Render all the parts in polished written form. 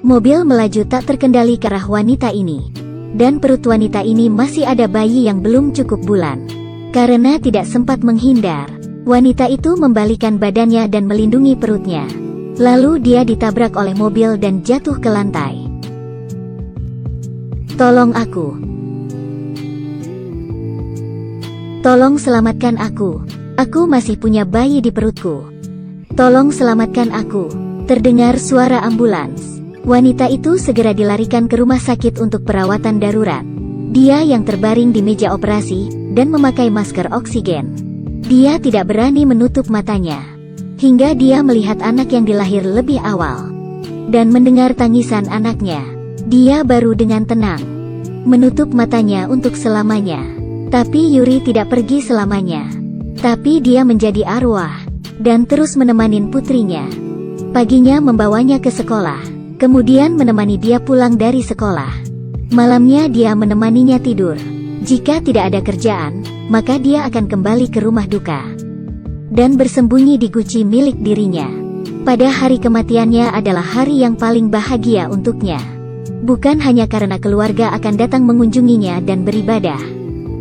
Mobil melaju tak terkendali ke arah wanita ini. Dan perut wanita ini masih ada bayi yang belum cukup bulan. Karena tidak sempat menghindar, wanita itu membalikkan badannya dan melindungi perutnya. Lalu dia ditabrak oleh mobil dan jatuh ke lantai. Tolong aku. Tolong selamatkan aku. Aku masih punya bayi di perutku. Tolong selamatkan aku. Terdengar suara ambulans. Wanita itu segera dilarikan ke rumah sakit untuk perawatan darurat. Dia yang terbaring di meja operasi dan memakai masker oksigen. Dia tidak berani menutup matanya hingga dia melihat anak yang dilahir lebih awal dan mendengar tangisan anaknya. Dia baru dengan tenang menutup matanya untuk selamanya. Tapi Yuri tidak pergi selamanya. Tapi dia menjadi arwah dan terus menemani putrinya. Paginya membawanya ke sekolah. Kemudian menemani dia pulang dari sekolah. Malamnya dia menemaninya tidur. Jika tidak ada kerjaan, maka dia akan kembali ke rumah duka dan bersembunyi di guci milik dirinya. Pada hari kematiannya adalah hari yang paling bahagia untuknya. Bukan hanya karena keluarga akan datang mengunjunginya dan beribadah,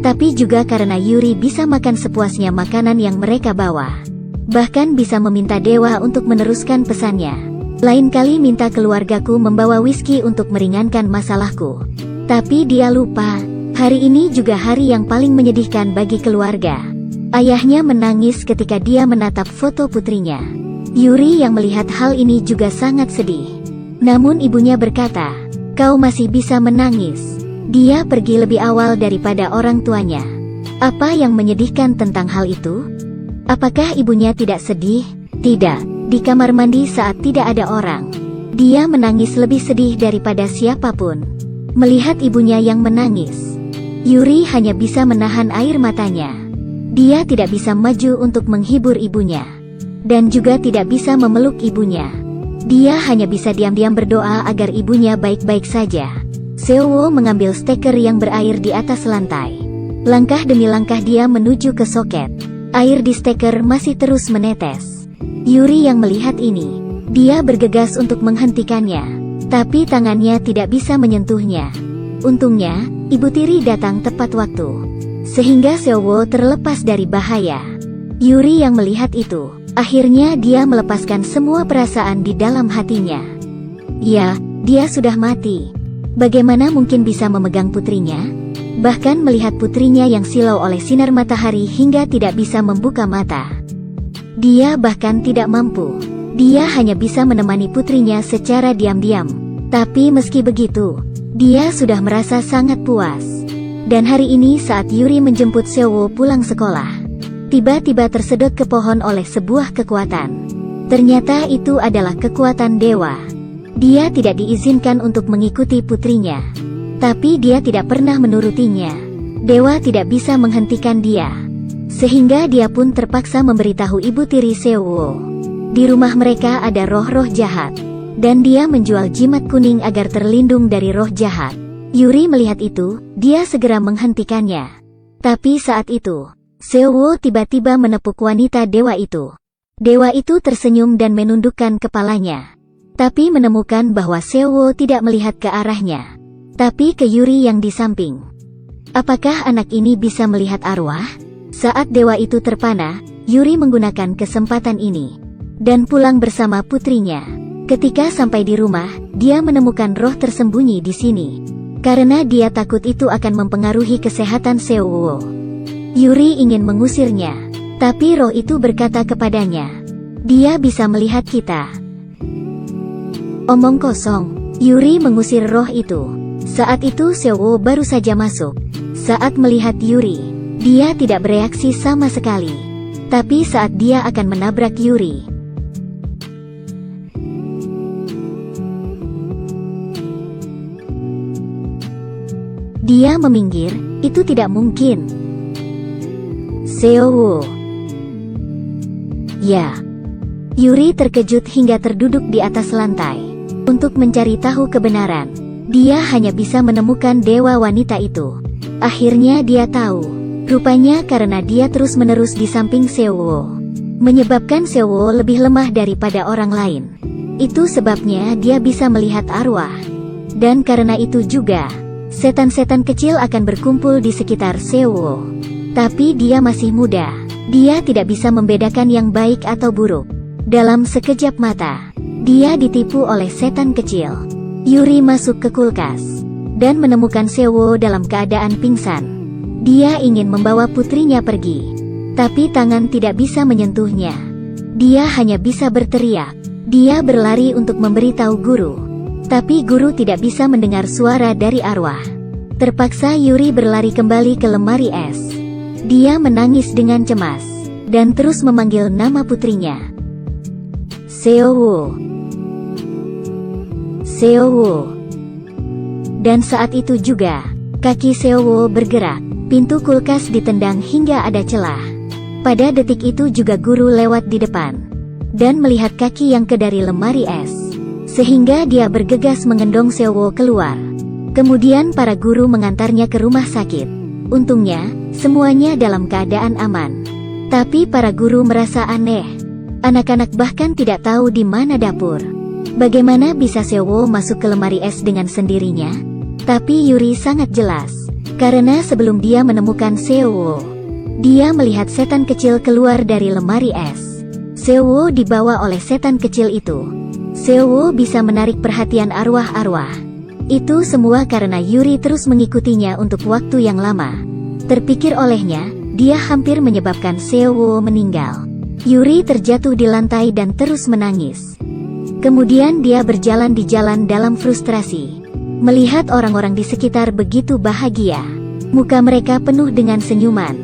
tapi juga karena Yuri bisa makan sepuasnya makanan yang mereka bawa. Bahkan bisa meminta dewa untuk meneruskan pesannya. Lain kali minta keluargaku membawa whisky untuk meringankan masalahku. Tapi dia lupa, hari ini juga hari yang paling menyedihkan bagi keluarga. Ayahnya menangis ketika dia menatap foto putrinya. Yuri yang melihat hal ini juga sangat sedih. Namun ibunya berkata, "Kau masih bisa menangis. Dia pergi lebih awal daripada orang tuanya." Apa yang menyedihkan tentang hal itu? Apakah ibunya tidak sedih? Tidak. Di kamar mandi saat tidak ada orang, dia menangis lebih sedih daripada siapapun. Melihat ibunya yang menangis, Yuri hanya bisa menahan air matanya. Dia tidak bisa maju untuk menghibur ibunya, dan juga tidak bisa memeluk ibunya. Dia hanya bisa diam-diam berdoa agar ibunya baik-baik saja. Seo-woo mengambil steker yang berair di atas lantai. Langkah demi langkah dia menuju ke soket. Air di steker masih terus menetes. Yuri yang melihat ini, dia bergegas untuk menghentikannya, tapi tangannya tidak bisa menyentuhnya. Untungnya, ibu tiri datang tepat waktu, sehingga Seo-woo terlepas dari bahaya. Yuri yang melihat itu, akhirnya dia melepaskan semua perasaan di dalam hatinya. Ya, dia sudah mati. Bagaimana mungkin bisa memegang putrinya? Bahkan melihat putrinya yang silau oleh sinar matahari hingga tidak bisa membuka mata. Dia bahkan tidak mampu. Dia hanya bisa menemani putrinya secara diam-diam. Tapi meski begitu, dia sudah merasa sangat puas. Dan hari ini saat Yuri menjemput Seo-woo pulang sekolah, tiba-tiba tersedot ke pohon oleh sebuah kekuatan. Ternyata itu adalah kekuatan dewa. Dia tidak diizinkan untuk mengikuti putrinya. Tapi dia tidak pernah menurutinya. Dewa tidak bisa menghentikan dia. Sehingga dia pun terpaksa memberitahu ibu tiri Seo-woo. Di rumah mereka ada roh-roh jahat. Dan dia menjual jimat kuning agar terlindung dari roh jahat. Yuri melihat itu, dia segera menghentikannya. Tapi saat itu, Seo-woo tiba-tiba menepuk wanita dewa itu. Dewa itu tersenyum dan menundukkan kepalanya. Tapi menemukan bahwa Seo-woo tidak melihat ke arahnya, tapi ke Yuri yang di samping. Apakah anak ini bisa melihat arwah? Saat dewa itu terpana, Yuri menggunakan kesempatan ini dan pulang bersama putrinya. Ketika sampai di rumah, dia menemukan roh tersembunyi di sini. Karena dia takut itu akan mempengaruhi kesehatan Seo-woo. Yuri ingin mengusirnya, tapi roh itu berkata kepadanya, "Dia bisa melihat kita." Omong kosong. Yuri mengusir roh itu. Saat itu Seo-woo baru saja masuk. Saat melihat Yuri, dia tidak bereaksi sama sekali. Tapi saat dia akan menabrak Yuri, dia meminggir. Itu tidak mungkin. Seo-woo. Ya. Yuri terkejut hingga terduduk di atas lantai. Untuk mencari tahu kebenaran, dia hanya bisa menemukan dewa wanita itu. Akhirnya dia tahu. Rupanya karena dia terus-menerus di samping Seo-woo, menyebabkan Seo-woo lebih lemah daripada orang lain. Itu sebabnya dia bisa melihat arwah. Dan karena itu juga, setan-setan kecil akan berkumpul di sekitar Seowo. Tapi dia masih muda. Dia tidak bisa membedakan yang baik atau buruk. Dalam sekejap mata, dia ditipu oleh setan kecil. Yuri masuk ke kulkas dan menemukan Seowo dalam keadaan pingsan. Dia ingin membawa putrinya pergi, tapi tangan tidak bisa menyentuhnya. Dia hanya bisa berteriak. Dia berlari untuk memberitahu guru, tapi guru tidak bisa mendengar suara dari arwah. Terpaksa Yuri berlari kembali ke lemari es. Dia menangis dengan cemas dan terus memanggil nama putrinya. Seowo. Seowo. Dan saat itu juga, kaki Seowo bergerak. Pintu kulkas ditendang hingga ada celah. Pada detik itu juga guru lewat di depan dan melihat kaki yang dari lemari es, sehingga dia bergegas mengendong Seowo keluar. Kemudian para guru mengantarnya ke rumah sakit. Untungnya, semuanya dalam keadaan aman. Tapi para guru merasa aneh. Anak-anak bahkan tidak tahu di mana dapur. Bagaimana bisa Seowo masuk ke lemari es dengan sendirinya? Tapi Yuri sangat jelas, karena sebelum dia menemukan Seowo, dia melihat setan kecil keluar dari lemari es. Seowo dibawa oleh setan kecil itu. Seowo bisa menarik perhatian arwah-arwah. Itu semua karena Yuri terus mengikutinya untuk waktu yang lama. Terpikir olehnya, dia hampir menyebabkan Seowo meninggal. Yuri terjatuh di lantai dan terus menangis. Kemudian dia berjalan di jalan dalam frustrasi. Melihat orang-orang di sekitar begitu bahagia. Muka mereka penuh dengan senyuman.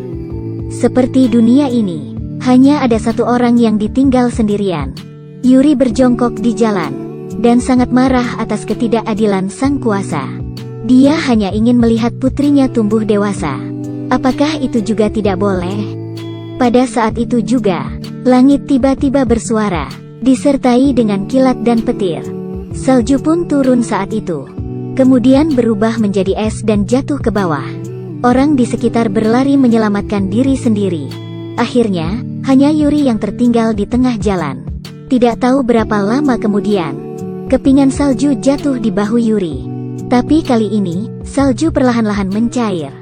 Seperti dunia ini, hanya ada satu orang yang ditinggal sendirian. Yuri berjongkok di jalan dan sangat marah atas ketidakadilan sang kuasa. Dia hanya ingin melihat putrinya tumbuh dewasa. Apakah itu juga tidak boleh? Pada saat itu juga, langit tiba-tiba bersuara, disertai dengan kilat dan petir. Salju pun turun saat itu. Kemudian berubah menjadi es dan jatuh ke bawah. Orang di sekitar berlari menyelamatkan diri sendiri. Akhirnya, hanya Yuri yang tertinggal di tengah jalan. Tidak tahu berapa lama kemudian, kepingan salju jatuh di bahu Yuri. Tapi kali ini, salju perlahan-lahan mencair.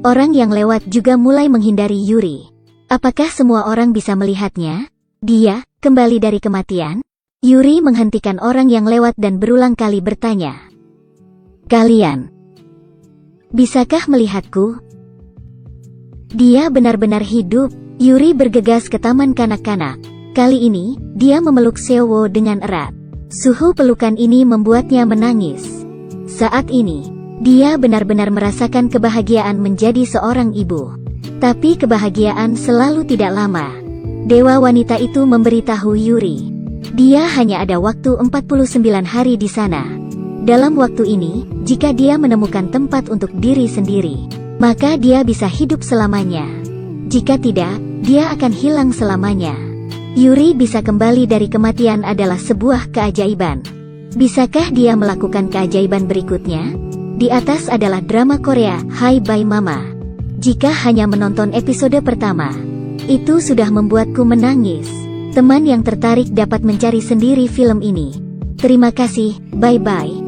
Orang yang lewat juga mulai menghindari Yuri. Apakah semua orang bisa melihatnya? Dia kembali dari kematian? Yuri menghentikan orang yang lewat dan berulang kali bertanya. Kalian, bisakah melihatku? Dia benar-benar hidup. Yuri bergegas ke taman kanak-kanak. Kali ini, dia memeluk Seowo dengan erat. Suhu pelukan ini membuatnya menangis. Saat ini, dia benar-benar merasakan kebahagiaan menjadi seorang ibu. Tapi kebahagiaan selalu tidak lama. Dewa wanita itu memberitahu Yuri, dia hanya ada waktu 49 hari di sana. Dalam waktu ini, jika dia menemukan tempat untuk diri sendiri, maka dia bisa hidup selamanya. Jika tidak, dia akan hilang selamanya. Yuri bisa kembali dari kematian adalah sebuah keajaiban. Bisakah dia melakukan keajaiban berikutnya? Di atas adalah drama Korea, Hi Bye Mama. Jika hanya menonton episode pertama, itu sudah membuatku menangis. Teman yang tertarik dapat mencari sendiri film ini. Terima kasih, bye-bye.